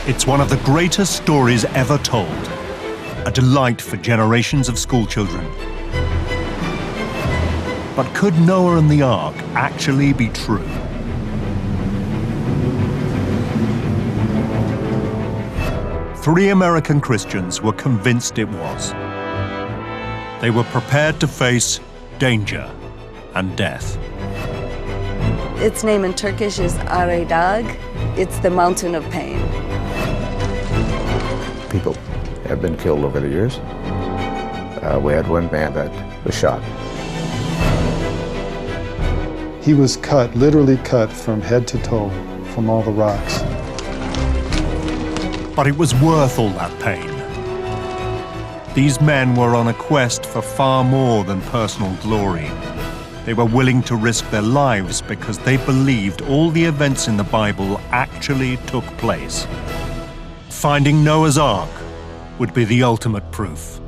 It's one of the greatest stories ever told, a delight for generations of schoolchildren. But could Noah and the Ark actually be true? Three American Christians were convinced it was. They were prepared to face danger and death. Its name in Turkish is Are Dağ. It's the mountain of pain. People have been killed over the years. We had one man that was shot. He was cut, literally cut from head to toe from all the rocks. But it was worth all that pain. These men were on a quest for far more than personal glory. They were willing to risk their lives because they believed all the events in the Bible actually took place. Finding Noah's Ark would be the ultimate proof.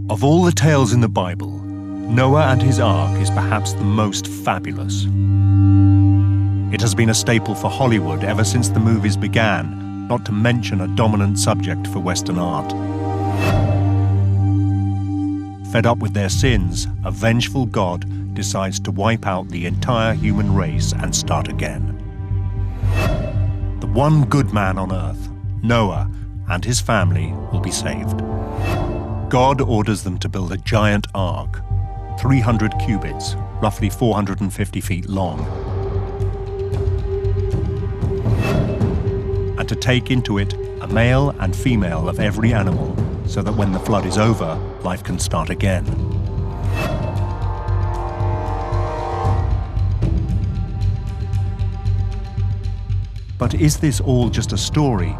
Of all the tales in the Bible, Noah and his Ark is perhaps the most fabulous. It has been a staple for Hollywood ever since the movies began, not to mention a dominant subject for Western art. Fed up with their sins, a vengeful God decides to wipe out the entire human race and start again. The one good man on earth, Noah, and his family will be saved. God orders them to build a giant ark, 300 cubits, roughly 450 feet long, and to take into it a male and female of every animal, so that when the flood is over, life can start again. But is this all just a story,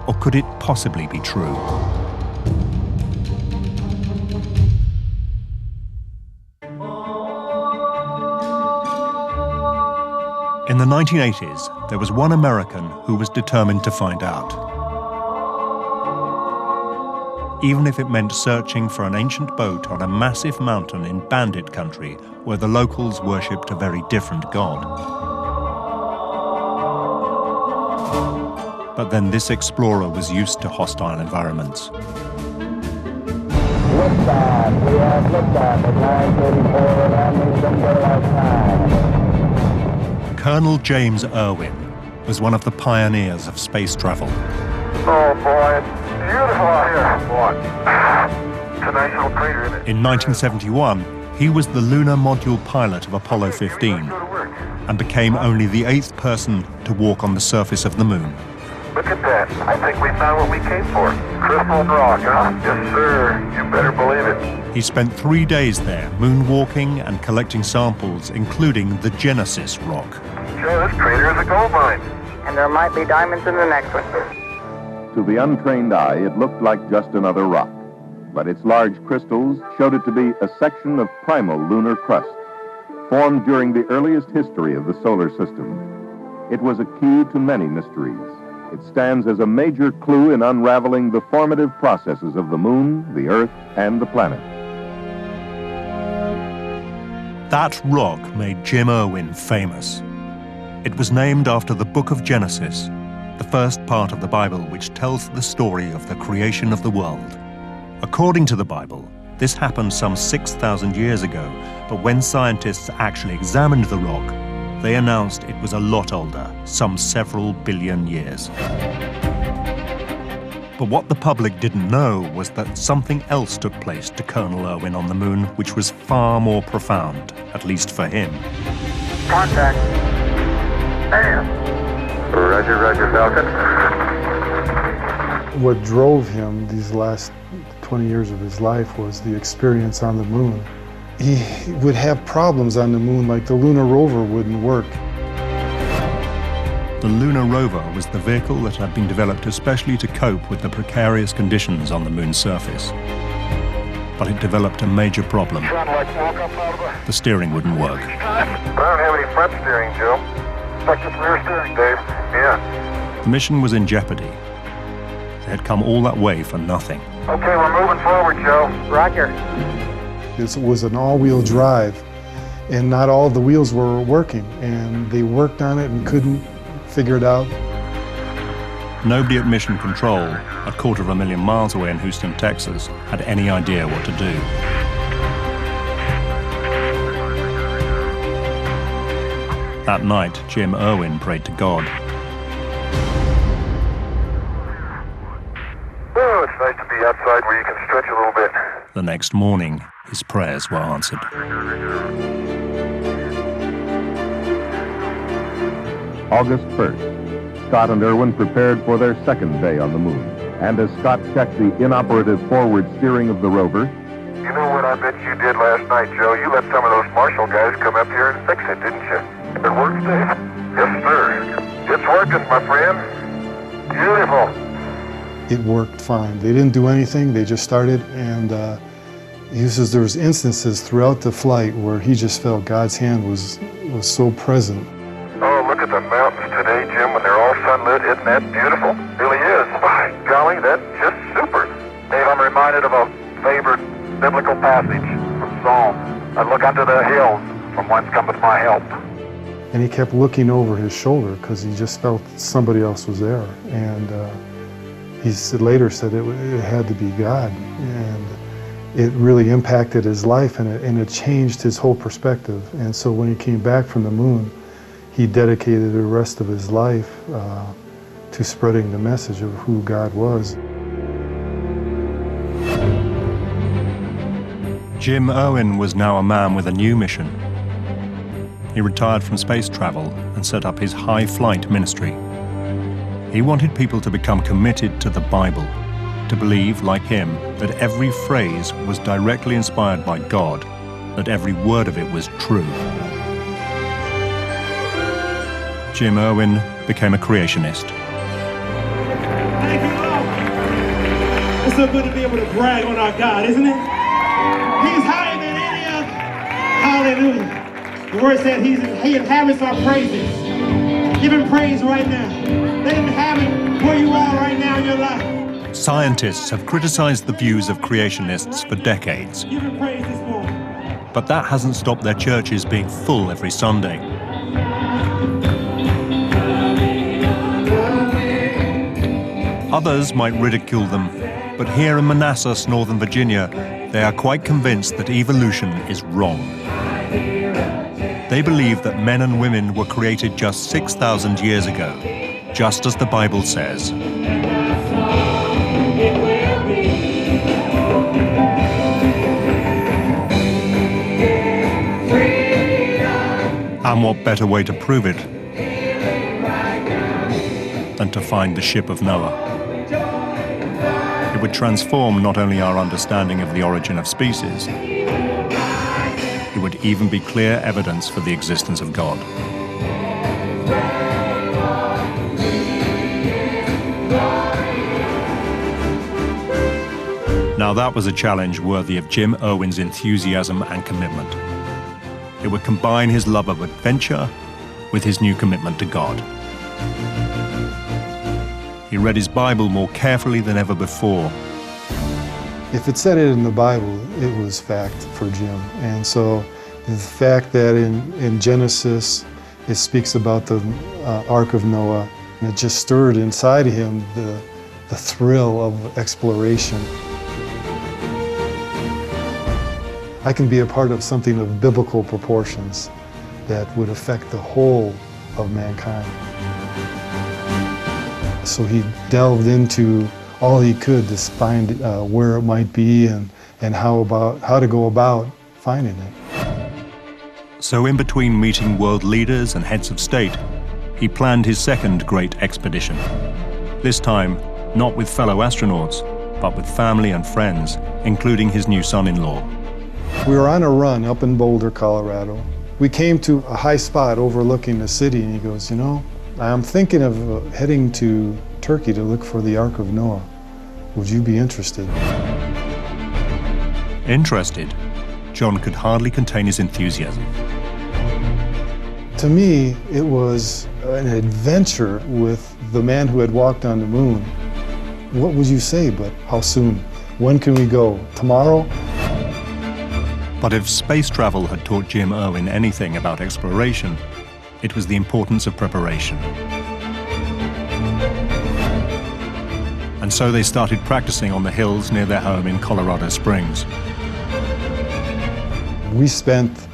or could it possibly be true? In the 1980s, there was one American who was determined to find out. Even if it meant searching for an ancient boat on a massive mountain in bandit country where the locals worshipped a very different god. But then this explorer was used to hostile environments. Liftoff. We have liftoff at 9:34 landing some daylight time. Colonel James Irwin was one of the pioneers of space travel. Oh boy, it's beautiful out here. What? It's a nice little crater, isn't it? In 1971, he was the lunar module pilot of Apollo 15 and became only the 8th person to walk on the surface of the moon. Look at that. I think we found what we came for. Crystal rock, huh? Yes, sir. You better believe it. He spent 3 days there, moonwalking and collecting samples, including the Genesis rock. Joe, this crater is a gold mine. And there might be diamonds in the next one. To the untrained eye, it looked like just another rock, but its large crystals showed it to be a section of primal lunar crust, formed during the earliest history of the solar system. It was a key to many mysteries. It stands as a major clue in unraveling the formative processes of the moon, the Earth, and the planet. That rock made Jim Irwin famous. It was named after the book of Genesis, the first part of the Bible which tells the story of the creation of the world. According to the Bible, this happened some 6,000 years ago, but when scientists actually examined the rock, they announced it was a lot older, some several billion years. But what the public didn't know was that something else took place to Colonel Irwin on the moon, which was far more profound, at least for him. Contact. Bam. Roger, Roger, Falcon. What drove him these last 20 years of his life was the experience on the moon. He would have problems on the moon, like the lunar rover wouldn't work. The lunar rover was the vehicle that had been developed especially to cope with the precarious conditions on the moon's surface. But it developed a major problem. The steering wouldn't work. I don't have any front steering, Joe. Stuck with rear steering, Dave. Yeah. The mission was in jeopardy. had come all that way for nothing. Okay, we're moving forward, Joe. Roger. It was an all-wheel drive, and not all the wheels were working, and they worked on it and couldn't figure it out. Nobody at Mission Control, a 250,000 miles away in Houston, Texas, had any idea what to do. That night, Jim Irwin prayed to God. Oh, it's nice to be outside where you can stretch a little bit. The next morning, his prayers were answered. August 1st, Scott and Irwin prepared for their second day on the moon. And as Scott checked the inoperative forward steering of the rover, You know what I bet you did last night, Joe? You let some of those Marshall guys come up here and fix it, didn't you? It works, Dave? Yes, sir. It's working, my friend. Beautiful. It worked fine. They didn't do anything, they just started, and he says there was instances throughout the flight where he just felt God's hand was so present. Oh, look at the mountains today, Jim, when they're all sunlit. Isn't that beautiful? Really is. By golly, that's just super. Dave, I'm reminded of a favorite biblical passage from Psalm. I look unto the hills, from whence cometh my help. And he kept looking over his shoulder because he just felt somebody else was there. And he later said it had to be God. And it really impacted his life, and it changed his whole perspective. And so when he came back from the moon, he dedicated the rest of his life to spreading the message of who God was. Jim Irwin was now a man with a new mission. He retired from space travel and set up his high flight ministry. He wanted people to become committed to the Bible, to believe, like him, that every phrase was directly inspired by God, that every word of it was true. Jim Irwin became a creationist. Thank you, Lord. It's so good to be able to brag on our God, isn't it? He's higher than any other. Hallelujah. The word said he inhabits our praises. Give him praise right now. Let him inhabit where you are right now in your life. Scientists have criticized the views of creationists for decades. Give him praise this morning. But that hasn't stopped their churches being full every Sunday. Others might ridicule them, but here in Manassas, Northern Virginia, they are quite convinced that evolution is wrong. They believe that men and women were created just 6,000 years ago, just as the Bible says. And what better way to prove it than to find the ship of Noah? It would transform not only our understanding of the origin of species, it would even be clear evidence for the existence of God. Now that was a challenge worthy of Jim Irwin's enthusiasm and commitment. It would combine his love of adventure with his new commitment to God. He read his Bible more carefully than ever before. If it said it in the Bible, it was fact for Jim. And so the fact that in Genesis it speaks about the Ark of Noah, and it just stirred inside of him the thrill of exploration. I can be a part of something of biblical proportions that would affect the whole of mankind. So he delved into all he could to find where it might be and how to go about finding it. So in between meeting world leaders and heads of state, he planned his second great expedition. This time, not with fellow astronauts, but with family and friends, including his new son-in-law. We were on a run up in Boulder, Colorado. We came to a high spot overlooking the city, and he goes, you know, I'm thinking of heading to Turkey to look for the Ark of Noah. Would you be interested? Interested? John could hardly contain his enthusiasm. To me, it was an adventure with the man who had walked on the moon. what would you say? But how soon? When can we go? Tomorrow? But if space travel had taught Jim Irwin anything about exploration, it was the importance of preparation. And so they started practicing on the hills near their home in Colorado Springs. We spent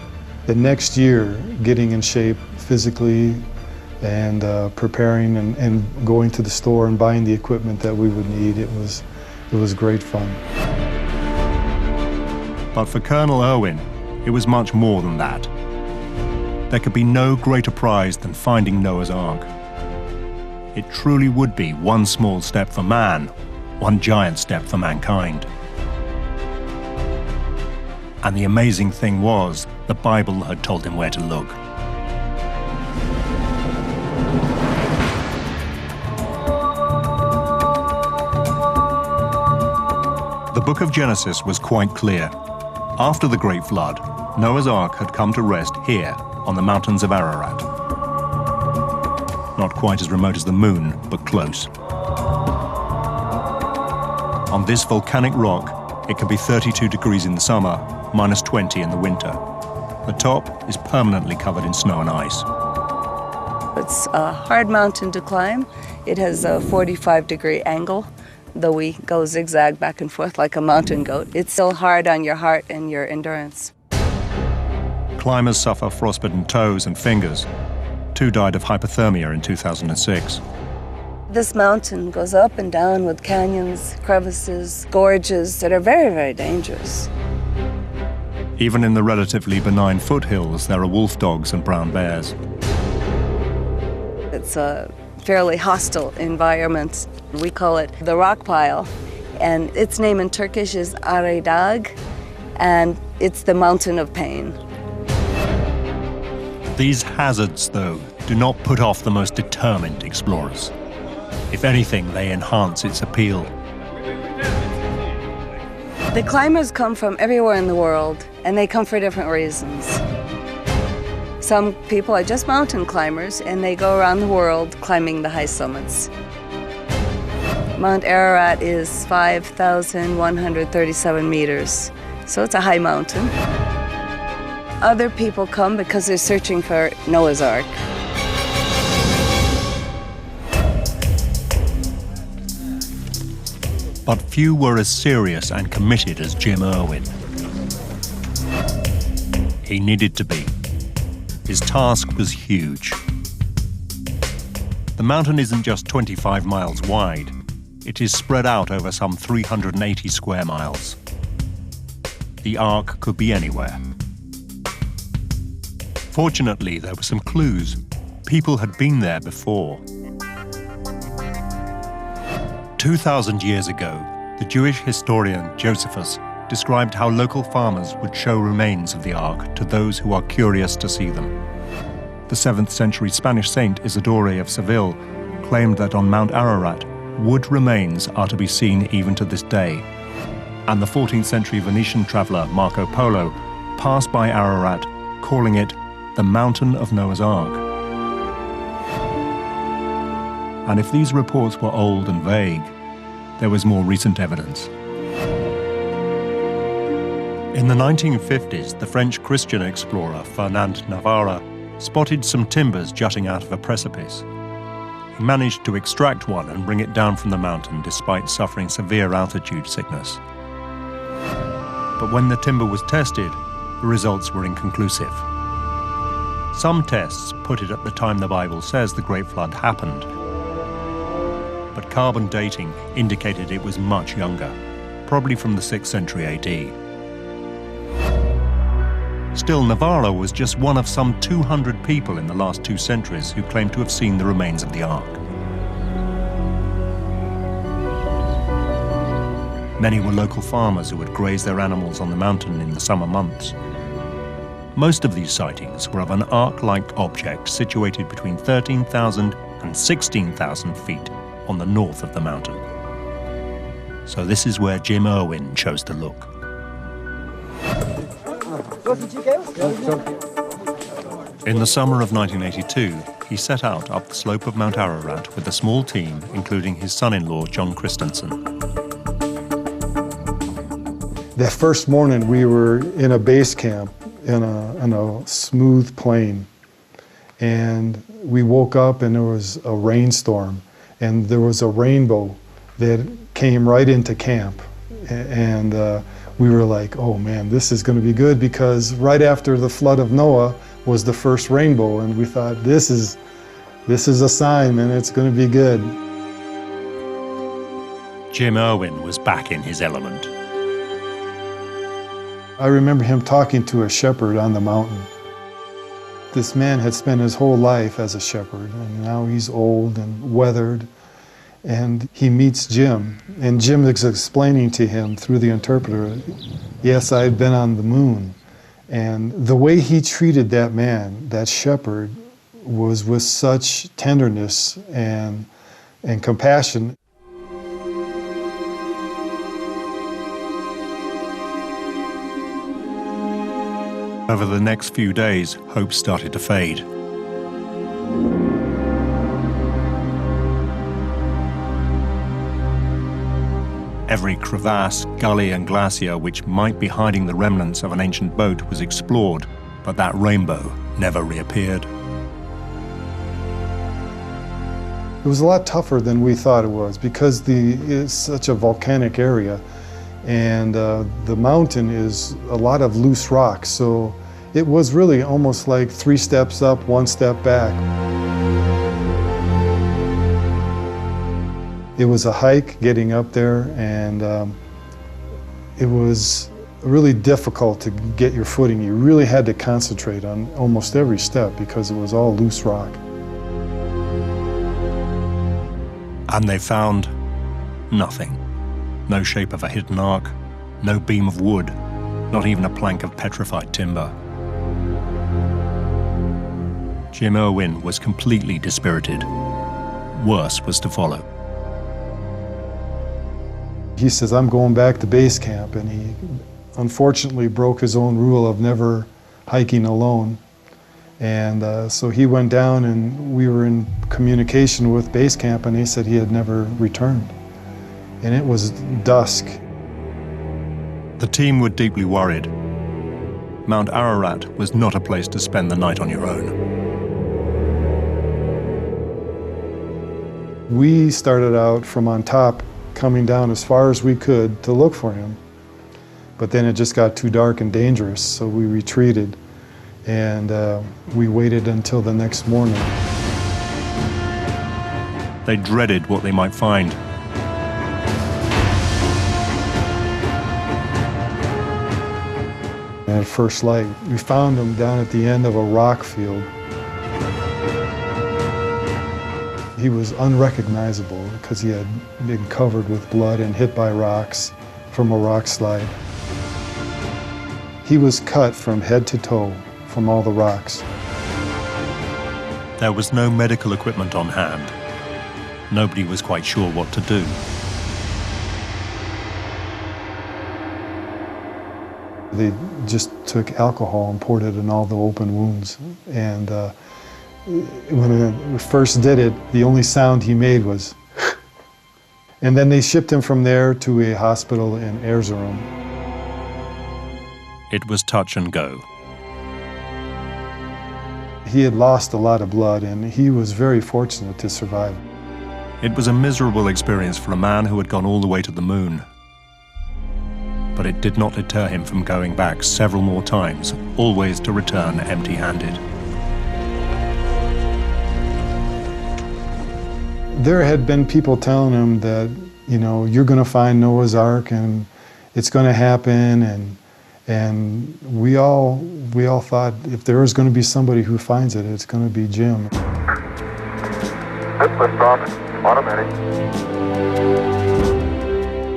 the next year getting in shape physically and preparing and going to the store and buying the equipment that we would need. It was great fun. But for Colonel Irwin, it was much more than that. There could be no greater prize than finding Noah's Ark. It truly would be one small step for man, one giant step for mankind. And the amazing thing was, the Bible had told him where to look. The book of Genesis was quite clear. After the Great Flood, Noah's Ark had come to rest here on the mountains of Ararat. Not quite as remote as the moon, but close. On this volcanic rock, it can be 32 degrees in the summer, minus 20 in the winter. The top is permanently covered in snow and ice. It's a hard mountain to climb. It has a 45-degree angle, though we go zigzag back and forth like a mountain goat. It's still hard on your heart and your endurance. Climbers suffer frostbitten toes and fingers. 2 died of hypothermia in 2006. This mountain goes up and down with canyons, crevices, gorges that are very, very dangerous. Even in the relatively benign foothills, there are wolf dogs and brown bears. It's a fairly hostile environment. We call it the rock pile, and its name in Turkish is Aredag, and it's the mountain of pain. These hazards, though, do not put off the most determined explorers. If anything, they enhance its appeal. The climbers come from everywhere in the world, and they come for different reasons. Some people are just mountain climbers, and they go around the world climbing the high summits. Mount Ararat is 5,137 meters, so it's a high mountain. Other people come because they're searching for Noah's Ark. But few were as serious and committed as Jim Irwin. He needed to be. His task was huge. The mountain isn't just 25 miles wide. It is spread out over some 380 square miles. The Ark could be anywhere. Fortunately, there were some clues. People had been there before. 2,000 years ago, the Jewish historian Josephus described how local farmers would show remains of the Ark to those who are curious to see them. The 7th century Spanish saint Isidore of Seville claimed that on Mount Ararat, wood remains are to be seen even to this day. And the 14th century Venetian traveller Marco Polo passed by Ararat, calling it the Mountain of Noah's Ark. And if these reports were old and vague, there was more recent evidence. In the 1950s, the French Christian explorer Fernand Navarra spotted some timbers jutting out of a precipice. He managed to extract one and bring it down from the mountain despite suffering severe altitude sickness. But when the timber was tested, the results were inconclusive. Some tests put it at the time the Bible says the Great Flood happened, but carbon dating indicated it was much younger, probably from the 6th century AD. Still, Navarra was just one of some 200 people in the last 2 centuries who claimed to have seen the remains of the Ark. Many were local farmers who would graze their animals on the mountain in the summer months. Most of these sightings were of an Ark-like object situated between 13,000 and 16,000 feet on the north of the mountain. So this is where Jim Irwin chose to look. In the summer of 1982, he set out up the slope of Mount Ararat with a small team, including his son-in-law, John Christensen. That first morning, we were in a base camp in a smooth plain. And we woke up and there was a rainstorm. And there was a rainbow that came right into camp. And we were like, oh man, this is going to be good, because right after the flood of Noah was the first rainbow. And we thought, this is a sign, and it's going to be good. Jim Irwin was back in his element. I remember him talking to a shepherd on the mountain. This man had spent his whole life as a shepherd, and now he's old and weathered. And he meets Jim, and Jim is explaining to him through the interpreter, yes, I've been on the moon. And the way he treated that man, that shepherd, was with such tenderness and compassion. Over the next few days, hope started to fade. Every crevasse, gully and glacier which might be hiding the remnants of an ancient boat was explored, but that rainbow never reappeared. It was a lot tougher than we thought it was, because it's such a volcanic area, and the mountain is a lot of loose rocks, so it was really almost like 3 steps up, 1 step back. It was a hike getting up there, and it was really difficult to get your footing. You really had to concentrate on almost every step because it was all loose rock. And they found nothing. No shape of a hidden ark, no beam of wood, not even a plank of petrified timber. Jim Irwin was completely dispirited. Worse was to follow. He says, I'm going back to base camp, and he unfortunately broke his own rule of never hiking alone. And so he went down, and we were in communication with base camp, and they said he had never returned. And it was dusk. The team were deeply worried. Mount Ararat was not a place to spend the night on your own. We started out from on top, coming down as far as we could to look for him. But then it just got too dark and dangerous, so we retreated. And we waited until the next morning. They dreaded what they might find. And at first light, we found him down at the end of a rock field. He was unrecognizable because he had been covered with blood and hit by rocks from a rock slide. He was cut from head to toe from all the rocks. There was no medical equipment on hand. Nobody was quite sure what to do. They just took alcohol and poured it in all the open wounds. And when we first did it, the only sound he made was and then they shipped him from there to a hospital in Erzurum. It was touch and go. He had lost a lot of blood, and he was very fortunate to survive. It was a miserable experience for a man who had gone all the way to the moon. But it did not deter him from going back several more times, always to return empty-handed. There had been people telling him that, you know, you're going to find Noah's Ark and it's going to happen, and we all thought if there was going to be somebody who finds it, it's going to be Jim.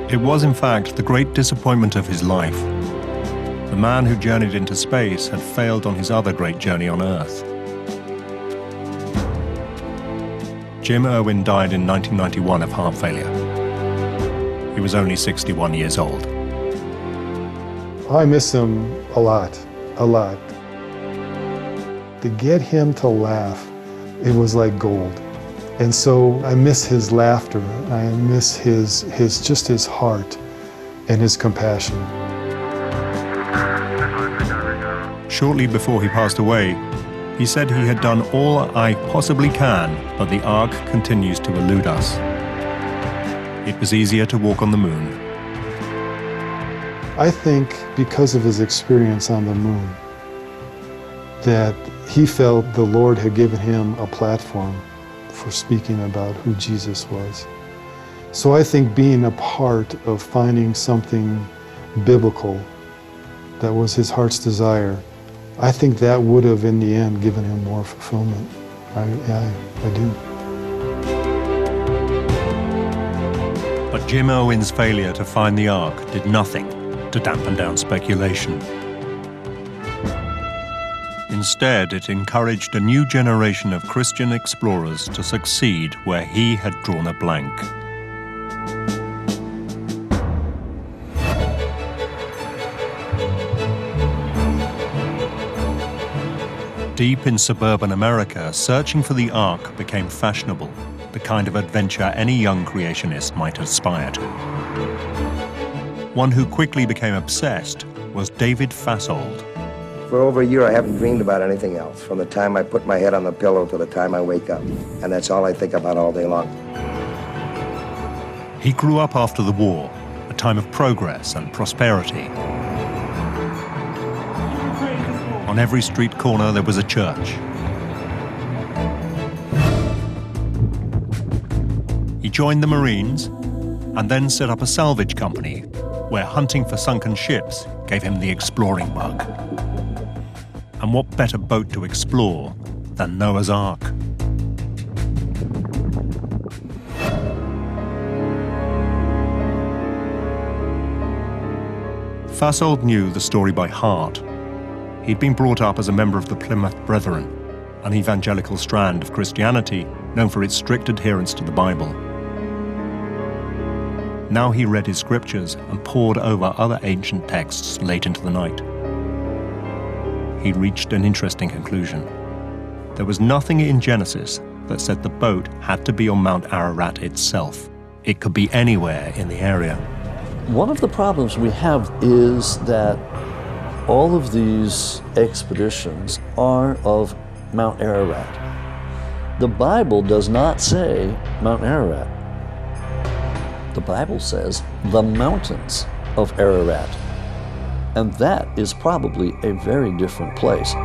It was, in fact, the great disappointment of his life. The man who journeyed into space had failed on his other great journey on Earth. Jim Irwin died in 1991 of heart failure. He was only 61 years old. I miss him a lot, a lot. To get him to laugh, it was like gold. And so I miss his laughter. I miss his heart and his compassion. Shortly before he passed away, he said he had done all I possibly can, but the Ark continues to elude us. It was easier to walk on the moon. I think because of his experience on the moon, that he felt the Lord had given him a platform for speaking about who Jesus was. So I think being a part of finding something biblical that was his heart's desire, I think that would have, in the end, given him more fulfillment. I do. But Jim Owen's failure to find the Ark did nothing to dampen down speculation. Instead, it encouraged a new generation of Christian explorers to succeed where he had drawn a blank. Deep in suburban America, searching for the Ark became fashionable, the kind of adventure any young creationist might aspire to. One who quickly became obsessed was David Fasold. For over a year, I haven't dreamed about anything else, from the time I put my head on the pillow to the time I wake up. And that's all I think about all day long. He grew up after the war, a time of progress and prosperity. On every street corner, there was a church. He joined the Marines and then set up a salvage company where hunting for sunken ships gave him the exploring bug. And what better boat to explore than Noah's Ark? Fasold knew the story by heart. He'd been brought up as a member of the Plymouth Brethren, an evangelical strand of Christianity known for its strict adherence to the Bible. Now he read his scriptures and pored over other ancient texts late into the night. He reached an interesting conclusion. There was nothing in Genesis that said the boat had to be on Mount Ararat itself. It could be anywhere in the area. One of the problems we have is that all of these expeditions are of Mount Ararat. The Bible does not say Mount Ararat. The Bible says the mountains of Ararat. And that is probably a very different place.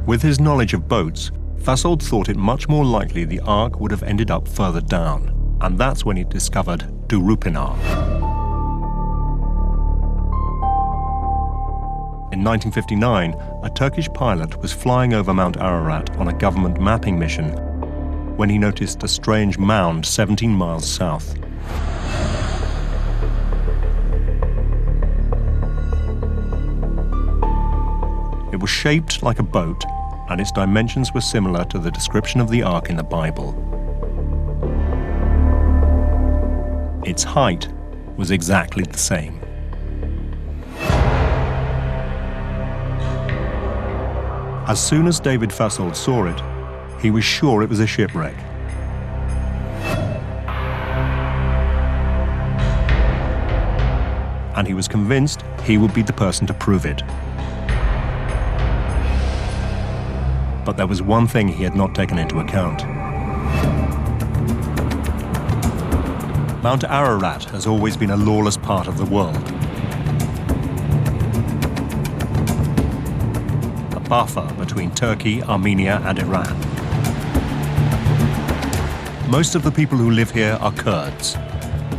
With his knowledge of boats, Fasold thought it much more likely the Ark would have ended up further down, and that's when he discovered Durupinar. In 1959, a Turkish pilot was flying over Mount Ararat on a government mapping mission when he noticed a strange mound 17 miles south. It was shaped like a boat, and its dimensions were similar to the description of the Ark in the Bible. Its height was exactly the same. As soon as David Fasold saw it, he was sure it was a shipwreck. And he was convinced he would be the person to prove it. But there was one thing he had not taken into account. Mount Ararat has always been a lawless part of the world. A buffer between Turkey, Armenia, and Iran. Most of the people who live here are Kurds.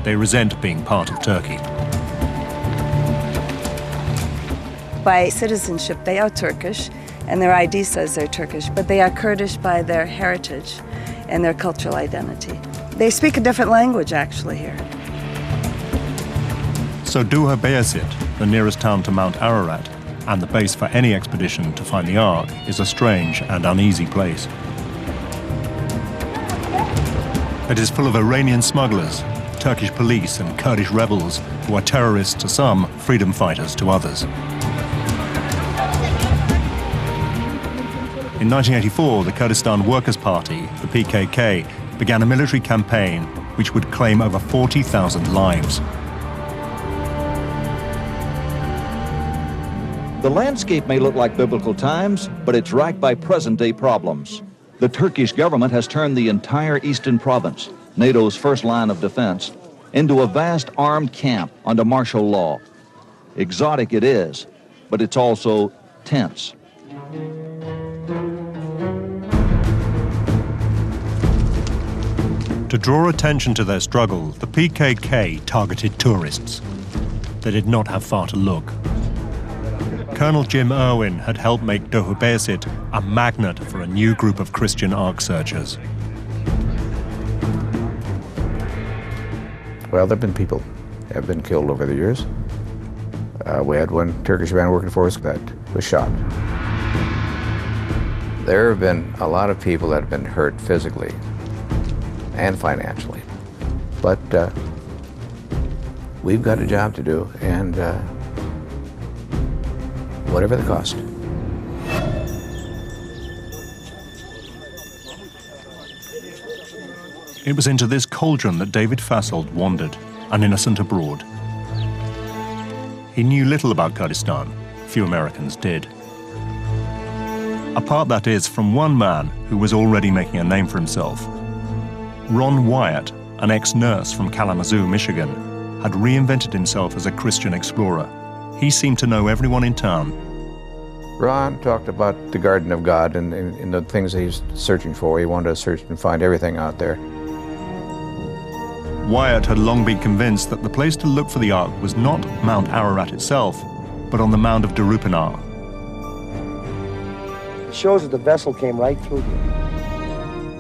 They resent being part of Turkey. By citizenship, they are Turkish, and their ID says they're Turkish, but they are Kurdish by their heritage and their cultural identity. They speak a different language, actually, here. So Duha Bayazit, the nearest town to Mount Ararat, and the base for any expedition to find the Ark, is a strange and uneasy place. It is full of Iranian smugglers, Turkish police, and Kurdish rebels who are terrorists to some, freedom fighters to others. In 1984, the Kurdistan Workers' Party, the PKK, began a military campaign which would claim over 40,000 lives. The landscape may look like biblical times, but it's racked by present-day problems. The Turkish government has turned the entire eastern province, NATO's first line of defense, into a vast armed camp under martial law. Exotic it is, but it's also tense. To draw attention to their struggle, the PKK targeted tourists. They did not have far to look. Colonel Jim Irwin had helped make Doğubeyazıt a magnet for a new group of Christian Ark searchers. Well, there have been people that have been killed over the years. We had one Turkish man working for us that was shot. There have been a lot of people that have been hurt physically and financially. But we've got a job to do, and whatever the cost. It was into this cauldron that David Fassold wandered, an innocent abroad. He knew little about Kurdistan. Few Americans did. Apart, that is, from one man who was already making a name for himself. Ron Wyatt, an ex-nurse from Kalamazoo, Michigan, had reinvented himself as a Christian explorer. He seemed to know everyone in town. Ron talked about the Garden of God and the things that he's searching for. He wanted to search and find everything out there. Wyatt had long been convinced that the place to look for the Ark was not Mount Ararat itself, but on the mound of Darupanar. It shows that the vessel came right through here.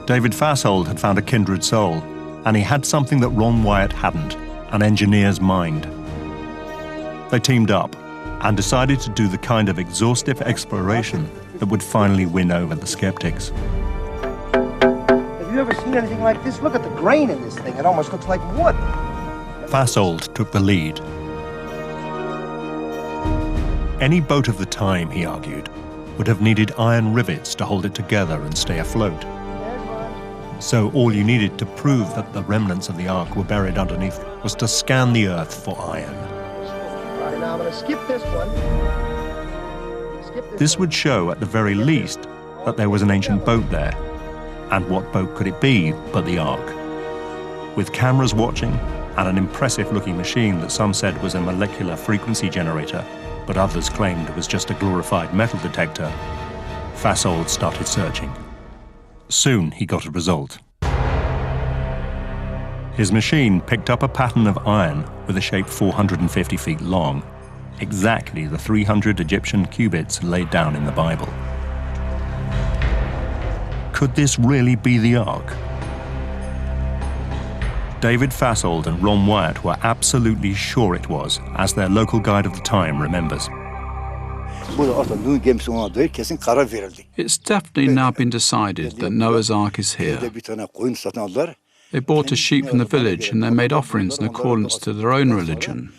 David Fassold had found a kindred soul, and he had something that Ron Wyatt hadn't, an engineer's mind. They teamed up and decided to do the kind of exhaustive exploration that would finally win over the skeptics. Have you ever seen anything like this? Look at the grain in this thing. It almost looks like wood. Fassold took the lead. Any boat of the time, he argued, would have needed iron rivets to hold it together and stay afloat. So all you needed to prove that the remnants of the Ark were buried underneath was to scan the earth for iron. All right, now I'm going to skip this one. This would show, at the very least, that there was an ancient boat there. And what boat could it be but the Ark? With cameras watching and an impressive-looking machine that some said was a molecular frequency generator, but others claimed it was just a glorified metal detector, Fassold started searching. Soon he got a result. His machine picked up a pattern of iron with a shape 450 feet long, exactly the 300 Egyptian cubits laid down in the Bible. Could this really be the Ark? David Fassold and Ron Wyatt were absolutely sure it was, as their local guide of the time remembers. It's definitely now been decided that Noah's Ark is here. They bought a sheep from the village and they made offerings in accordance to their own religion.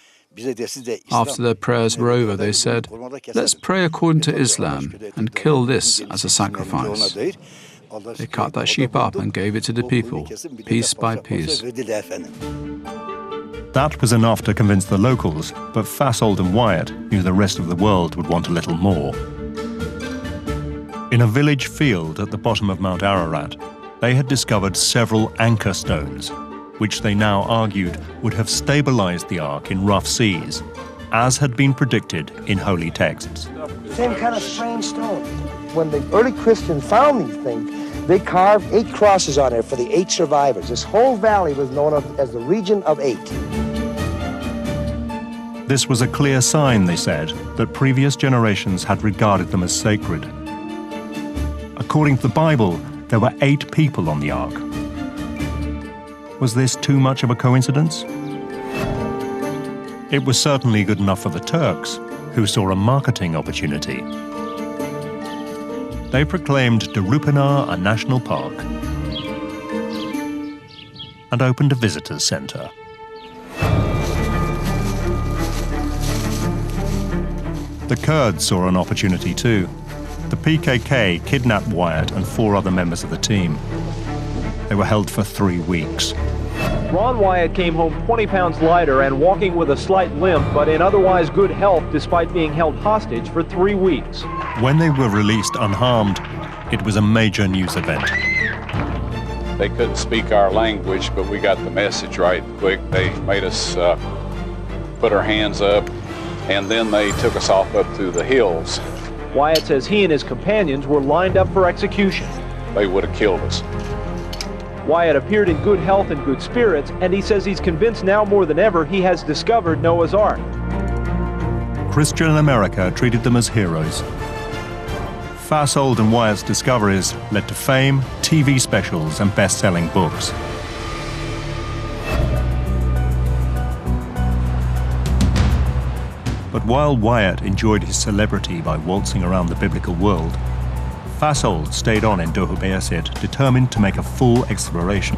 After their prayers were over, they said, "Let's pray according to Islam and kill this as a sacrifice." They cut that sheep up and gave it to the people, piece by piece. That was enough to convince the locals, but Fassold and Wyatt knew the rest of the world would want a little more. In a village field at the bottom of Mount Ararat, they had discovered several anchor stones, which they now argued would have stabilized the Ark in rough seas, as had been predicted in holy texts. Same kind of strange stone. When the early Christians found these things, they carved 8 crosses on it for the 8 survivors. This whole valley was known as the region of 8. This was a clear sign, they said, that previous generations had regarded them as sacred. According to the Bible, there were 8 people on the Ark. Was this too much of a coincidence? It was certainly good enough for the Turks, who saw a marketing opportunity. They proclaimed Darupanar a national park and opened a visitors center. The Kurds saw an opportunity too. The PKK kidnapped Wyatt and 4 other members of the team. They were held for 3 weeks. Ron Wyatt came home 20 pounds lighter and walking with a slight limp, but in otherwise good health despite being held hostage for 3 weeks. When they were released unharmed, it was a major news event. They couldn't speak our language, but we got the message right quick. They made us put our hands up, and then they took us off up through the hills. Wyatt says he and his companions were lined up for execution. They would have killed us. Wyatt appeared in good health and good spirits, and he says he's convinced now more than ever he has discovered Noah's Ark. Christian America treated them as heroes. Fasold and Wyatt's discoveries led to fame, TV specials, and best-selling books. But while Wyatt enjoyed his celebrity by waltzing around the biblical world, Fasold stayed on in Dohubeasit, determined to make a full exploration.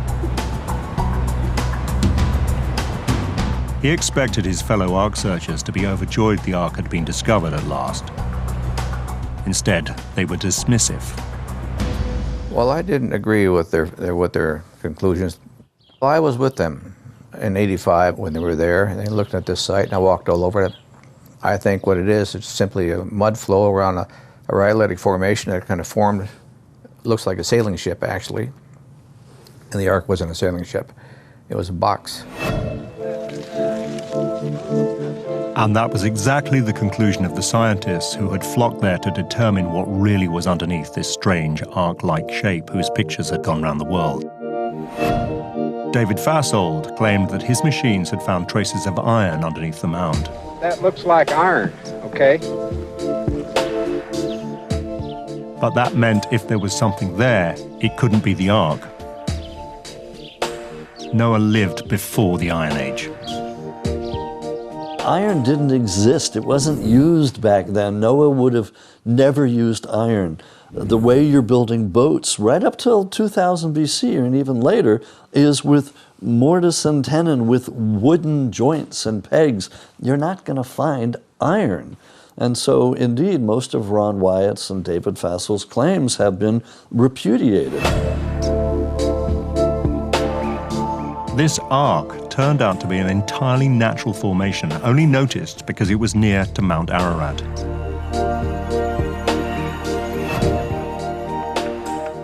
He expected his fellow Ark searchers to be overjoyed the Ark had been discovered at last. Instead, they were dismissive. Well, I didn't agree with their conclusions. I was with them in '85 when they were there, and they looked at this site, and I walked all over it. I think what it is, it's simply a mud flow around a rhyolitic formation that kind of formed, looks like a sailing ship, actually. And the Ark wasn't a sailing ship. It was a box. And that was exactly the conclusion of the scientists who had flocked there to determine what really was underneath this strange Ark-like shape whose pictures had gone round the world. David Fasold claimed that his machines had found traces of iron underneath the mound. That looks like iron, okay? But that meant if there was something there, it couldn't be the Ark. Noah lived before the Iron Age. Iron didn't exist. It wasn't used back then. Noah would have never used iron. The way you're building boats right up till 2000 BC and even later is with mortise and tenon, with wooden joints and pegs. You're not going to find iron. And so, indeed, most of Ron Wyatt's and David Fasold's claims have been repudiated. This Ark turned out to be an entirely natural formation, only noticed because it was near to Mount Ararat.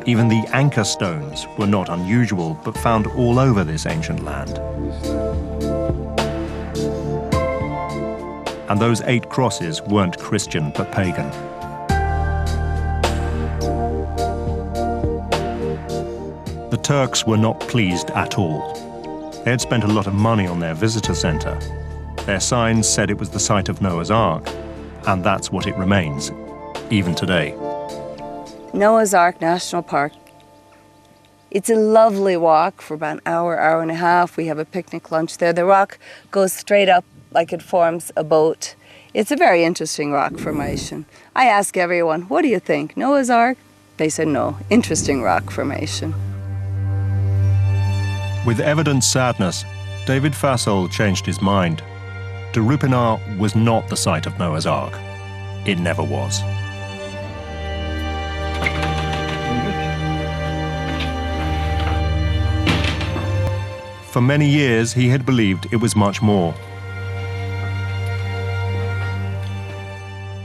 Even the anchor stones were not unusual, but found all over this ancient land. And those 8 crosses weren't Christian, but pagan. The Turks were not pleased at all. They had spent a lot of money on their visitor center. Their signs said it was the site of Noah's Ark, and that's what it remains, even today. Noah's Ark National Park. It's a lovely walk for about an hour, hour and a half. We have a picnic lunch there. The rock goes straight up like it forms a boat. It's a very interesting rock formation. I ask everyone, what do you think, Noah's Ark? They said no, interesting rock formation. With evident sadness, David Fasold changed his mind. Darupinar was not the site of Noah's Ark. It never was. For many years, he had believed it was much more.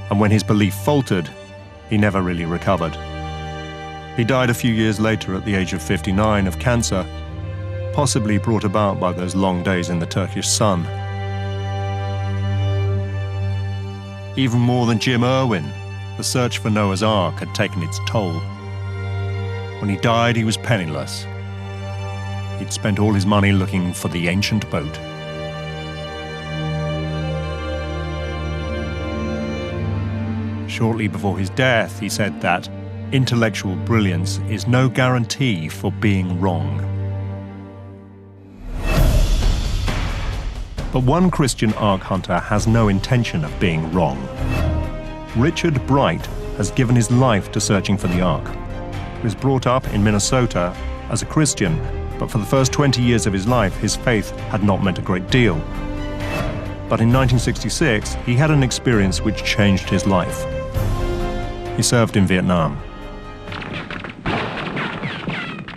And when his belief faltered, he never really recovered. He died a few years later at the age of 59 of cancer, possibly brought about by those long days in the Turkish sun. Even more than Jim Irwin, the search for Noah's Ark had taken its toll. When he died, he was penniless. He'd spent all his money looking for the ancient boat. Shortly before his death, he said that intellectual brilliance is no guarantee for being wrong. But one Christian Ark hunter has no intention of being wrong. Richard Bright has given his life to searching for the Ark. He was brought up in Minnesota as a Christian, but for the first 20 years of his life, his faith had not meant a great deal. But in 1966, he had an experience which changed his life. He served in Vietnam.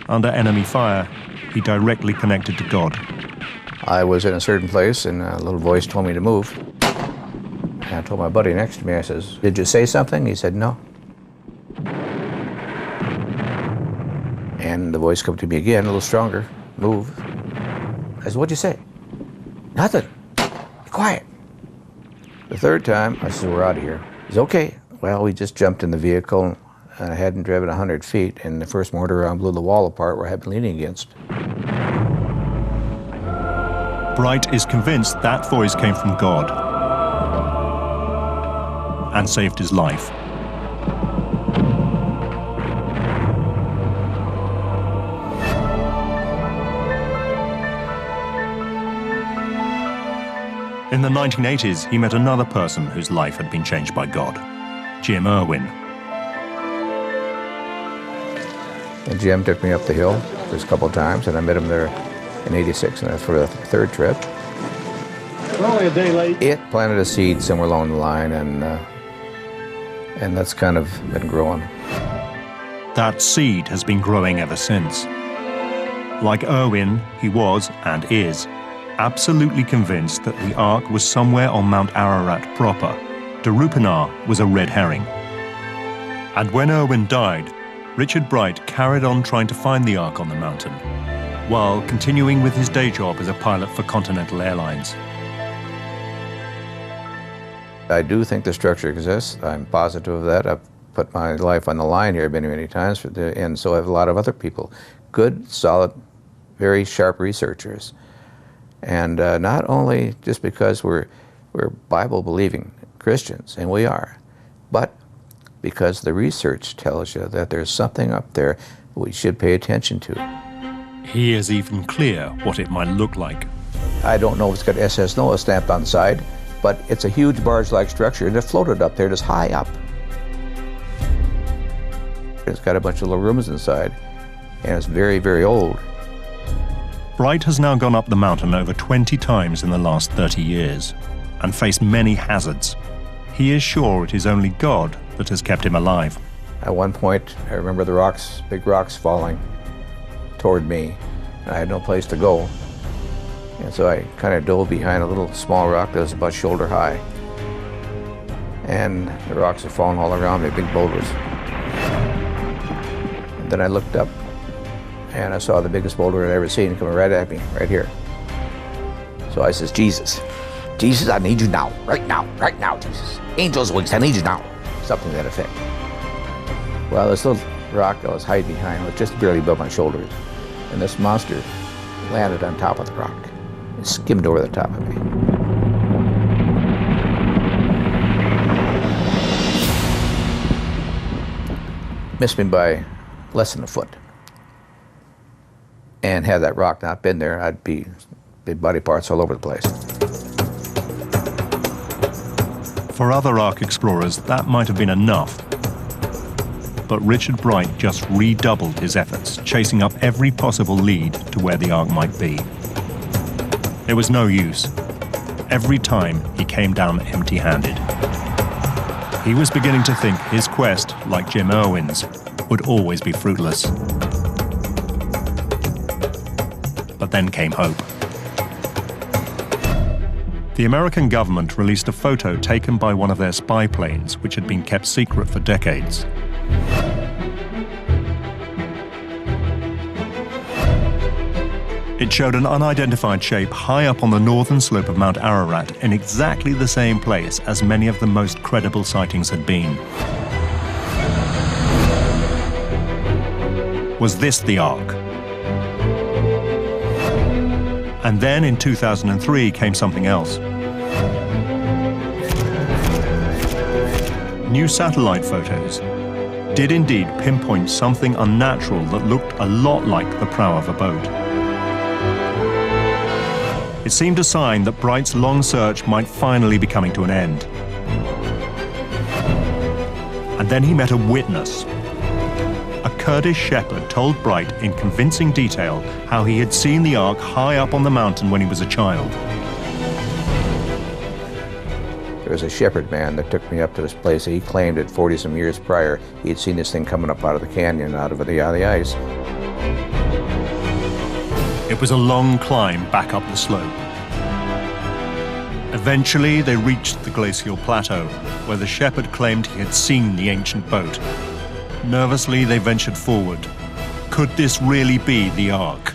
Under enemy fire, he directly connected to God. I was in a certain place, and a little voice told me to move. And I told my buddy next to me, I says, "Did you say something?" He said, "No." And the voice come to me again, a little stronger. "Move." I said, "What'd you say?" "Nothing. Be quiet." The third time, I said, "We're out of here." He said, "Okay." Well, we just jumped in the vehicle, and I hadn't driven 100 feet, and the first mortar round blew the wall apart where I had been leaning against. Bright is convinced that voice came from God and saved his life. In the 1980s, he met another person whose life had been changed by God, Jim Irwin. And Jim took me up the hill first couple of times, and I met him there in '86, and that's for the third trip. We're only a day late. It planted a seed somewhere along the line, and that's kind of been growing. That seed has been growing ever since. Like Irwin, he was, and is, absolutely convinced that the Ark was somewhere on Mount Ararat proper. Darupanar was a red herring. And when Irwin died, Richard Bright carried on trying to find the Ark on the mountain, while continuing with his day job as a pilot for Continental Airlines. I do think the structure exists. I'm positive of that. I've put my life on the line here many, many times, and so have a lot of other people. Good, solid, very sharp researchers. And not only just because we're Bible-believing Christians, and we are, but because the research tells you that there's something up there we should pay attention to. He is even clear what it might look like. I don't know if it's got SS NOAA stamped on the side, but it's a huge barge-like structure that floated up there just high up. It's got a bunch of little rooms inside, and it's very, very old. Bright has now gone up the mountain over 20 times in the last 30 years and faced many hazards. He is sure it is only God that has kept him alive. At one point, I remember the rocks, big rocks falling toward me, and I had no place to go. And so I kind of dove behind a little small rock that was about shoulder high. And the rocks had fallen all around me, big boulders. And then I looked up, and I saw the biggest boulder I'd ever seen coming right at me, right here. So I says, Jesus, I need you now, right now, Jesus. Angel's wings, I need you now. Something to that effect. Well, this little rock I was hiding behind was just barely above my shoulders, and this monster landed on top of the rock and skimmed over the top of me. Missed me by less than a foot. And had that rock not been there, I'd be big body parts all over the place. For other Ark explorers, that might have been enough. But Richard Bright just redoubled his efforts, chasing up every possible lead to where the Ark might be. It was no use. Every time he came down empty-handed. He was beginning to think his quest, like Jim Irwin's, would always be fruitless. But then came hope. The American government released a photo taken by one of their spy planes, which had been kept secret for decades. It showed an unidentified shape high up on the northern slope of Mount Ararat in exactly the same place as many of the most credible sightings had been. Was this the Ark? And then in 2003 came something else. New satellite photos did indeed pinpoint something unnatural that looked a lot like the prow of a boat. It seemed a sign that Bright's long search might finally be coming to an end. And then he met a witness. A Kurdish shepherd told Bright in convincing detail how he had seen the Ark high up on the mountain when he was a child. There was a shepherd man that took me up to this place. He claimed that 40-some years prior, he had seen this thing coming up out of the canyon, out of the ice. It was a long climb back up the slope. Eventually, they reached the glacial plateau, where the shepherd claimed he had seen the ancient boat. Nervously, they ventured forward. Could this really be the Ark?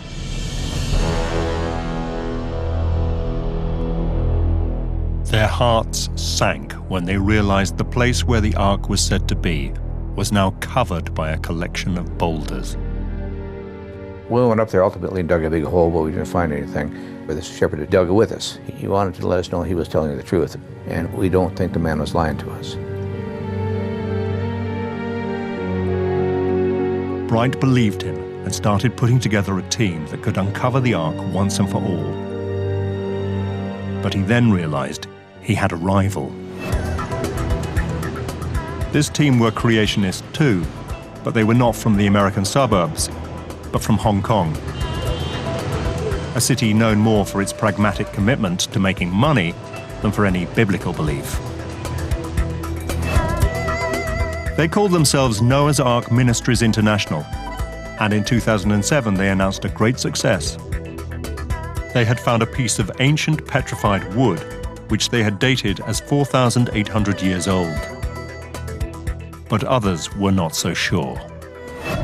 Their hearts sank when they realized the place where the Ark was said to be was now covered by a collection of boulders. We went up there ultimately and dug a big hole, but we didn't find anything. But the shepherd had dug it with us. He wanted to let us know he was telling the truth, and we don't think the man was lying to us. Bright believed him and started putting together a team that could uncover the Ark once and for all. But he then realized he had a rival. This team were creationists too, but they were not from the American suburbs, but from Hong Kong, a city known more for its pragmatic commitment to making money than for any biblical belief. They called themselves Noah's Ark Ministries International, and in 2007 they announced a great success. They had found a piece of ancient petrified wood, which they had dated as 4,800 years old. But others were not so sure.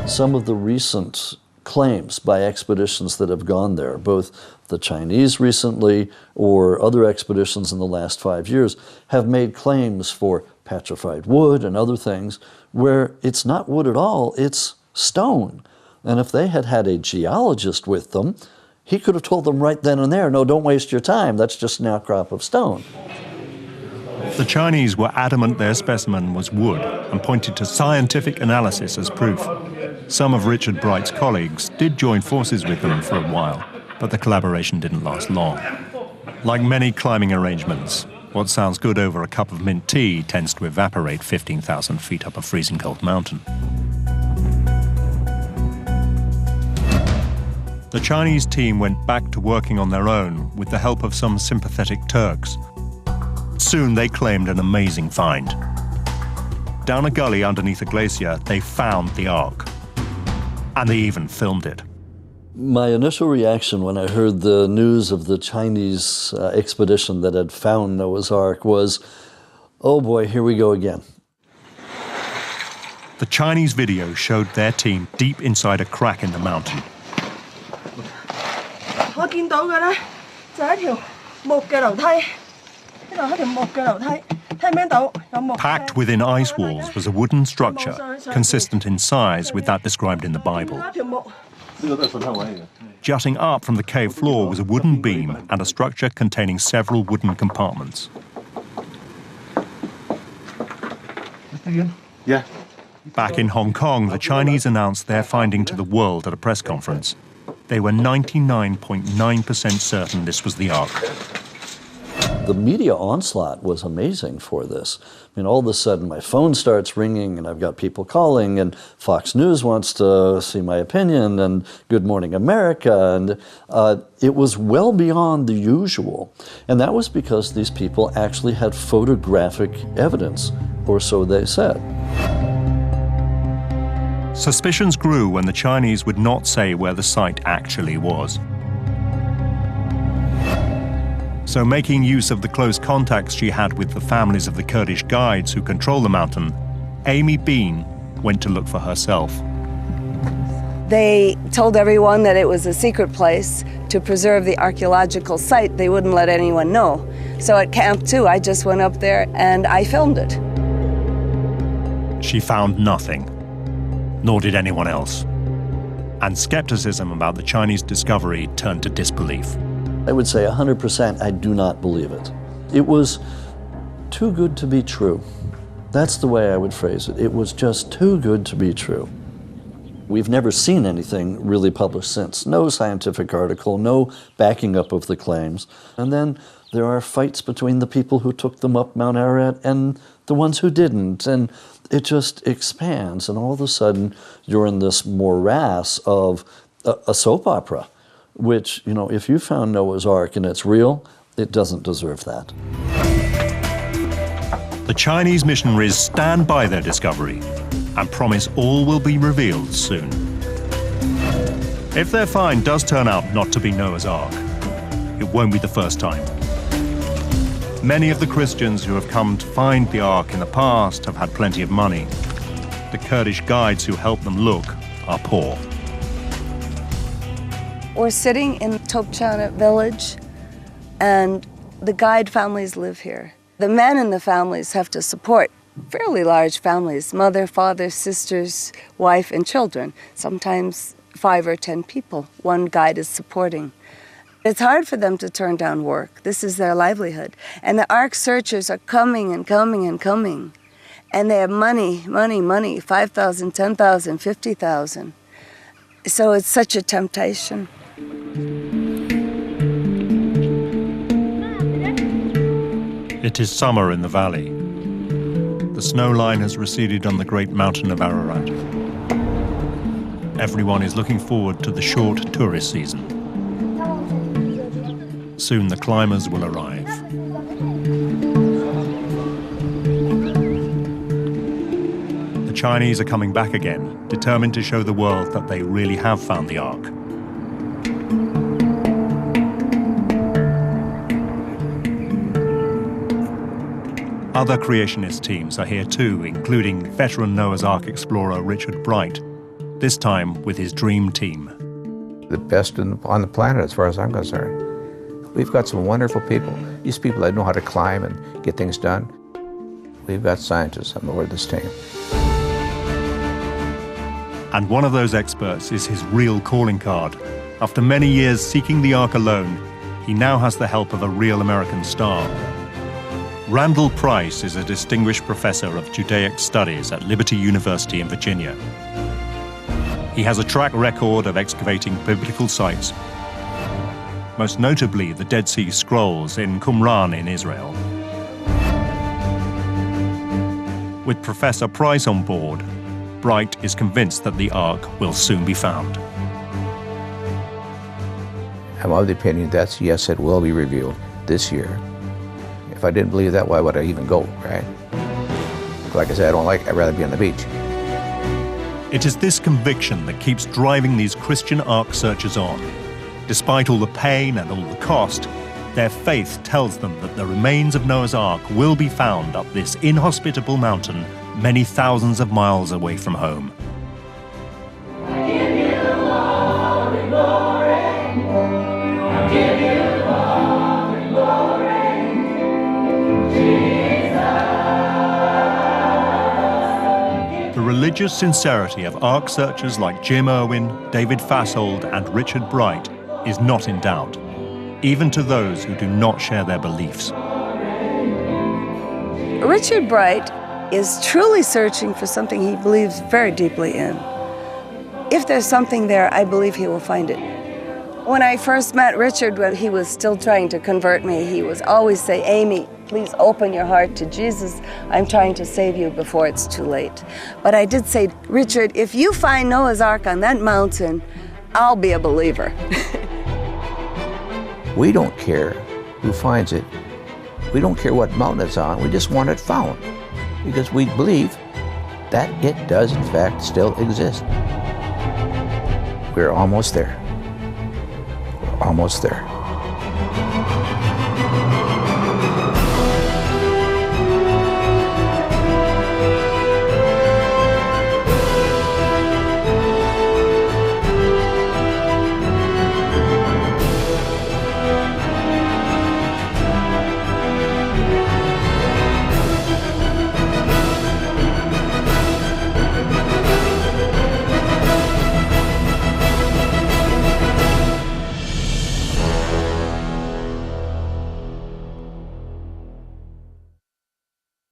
Some of the recent claims by expeditions that have gone there, both the Chinese recently or other expeditions in the last 5 years, have made claims for petrified wood and other things where it's not wood at all, it's stone. And if they had had a geologist with them, he could have told them right then and there, no, don't waste your time, that's just an outcrop of stone. The Chinese were adamant their specimen was wood and pointed to scientific analysis as proof. Some of Richard Bright's colleagues did join forces with them for a while, but the collaboration didn't last long. Like many climbing arrangements, what sounds good over a cup of mint tea tends to evaporate 15,000 feet up a freezing cold mountain. The Chinese team went back to working on their own with the help of some sympathetic Turks. Soon they claimed an amazing find. Down a gully underneath a glacier, they found the Ark. And they even filmed it. My initial reaction when I heard the news of the Chinese expedition that had found Noah's Ark was, oh boy, here we go again. The Chinese video showed their team deep inside a crack in the mountain. Packed within ice walls was a wooden structure consistent in size with that described in the Bible. Jutting up from the cave floor was a wooden beam and a structure containing several wooden compartments. Yeah. Back in Hong Kong, the Chinese announced their finding to the world at a press conference. They were 99.9% certain this was the Ark. The media onslaught was amazing for this. I mean, all of a sudden my phone starts ringing and I've got people calling and Fox News wants to see my opinion and Good Morning America, and it was well beyond the usual. And that was because these people actually had photographic evidence, or so they said. Suspicions grew when the Chinese would not say where the site actually was. So, making use of the close contacts she had with the families of the Kurdish guides who control the mountain, Amy Bean went to look for herself. They told everyone that it was a secret place to preserve the archaeological site. They wouldn't let anyone know. So at Camp 2, I just went up there and I filmed it. She found nothing, nor did anyone else. And skepticism about the Chinese discovery turned to disbelief. I would say 100% I do not believe it. It was too good to be true. That's the way I would phrase it. It was just too good to be true. We've never seen anything really published since. No scientific article, no backing up of the claims. And then there are fights between the people who took them up Mount Ararat and the ones who didn't. And it just expands. And all of a sudden, you're in this morass of a soap opera, which, you know, if you found Noah's Ark and it's real, it doesn't deserve that. The Chinese missionaries stand by their discovery and promise all will be revealed soon. If their find does turn out not to be Noah's Ark, it won't be the first time. Many of the Christians who have come to find the Ark in the past have had plenty of money. The Kurdish guides who help them look are poor. We're sitting in Topchana village, and the guide families live here. The men in the families have to support fairly large families, mother, father, sisters, wife, and children, sometimes 5 or 10 people one guide is supporting. It's hard for them to turn down work. This is their livelihood. And the Ark searchers are coming and coming and coming. And they have money, money, money, 5,000, 10,000, 50,000. So it's such a temptation. It is summer in the valley. The snow line has receded on the great mountain of Ararat. Everyone is looking forward to the short tourist season. Soon the climbers will arrive. The Chinese are coming back again, determined to show the world that they really have found the Ark. Other creationist teams are here too, including veteran Noah's Ark explorer Richard Bright, this time with his dream team. The best on the planet as far as I'm concerned. We've got some wonderful people. These people that know how to climb and get things done. We've got scientists on board this team. And one of those experts is his real calling card. After many years seeking the Ark alone, he now has the help of a real American star. Randall Price is a distinguished professor of Judaic studies at Liberty University in Virginia. He has a track record of excavating biblical sites, most notably the Dead Sea Scrolls in Qumran in Israel. With Professor Price on board, Bright is convinced that the Ark will soon be found. I'm of the opinion that's yes, it will be revealed this year. If I didn't believe that, why would I even go, right? Like I said, I'd rather be on the beach. It is this conviction that keeps driving these Christian Ark searchers on. Despite all the pain and all the cost, their faith tells them that the remains of Noah's Ark will be found up this inhospitable mountain many thousands of miles away from home. The religious sincerity of Ark searchers like Jim Irwin, David Fashold, and Richard Bright is not in doubt, even to those who do not share their beliefs. Richard Bright is truly searching for something he believes very deeply in. If there's something there, I believe he will find it. When I first met Richard, when he was still trying to convert me, he was always say, "Amy, please open your heart to Jesus. I'm trying to save you before it's too late." But I did say, "Richard, if you find Noah's Ark on that mountain, I'll be a believer." We don't care who finds it. We don't care what mountain it's on. We just want it found because we believe that it does, in fact, still exist. We're almost there. We're almost there.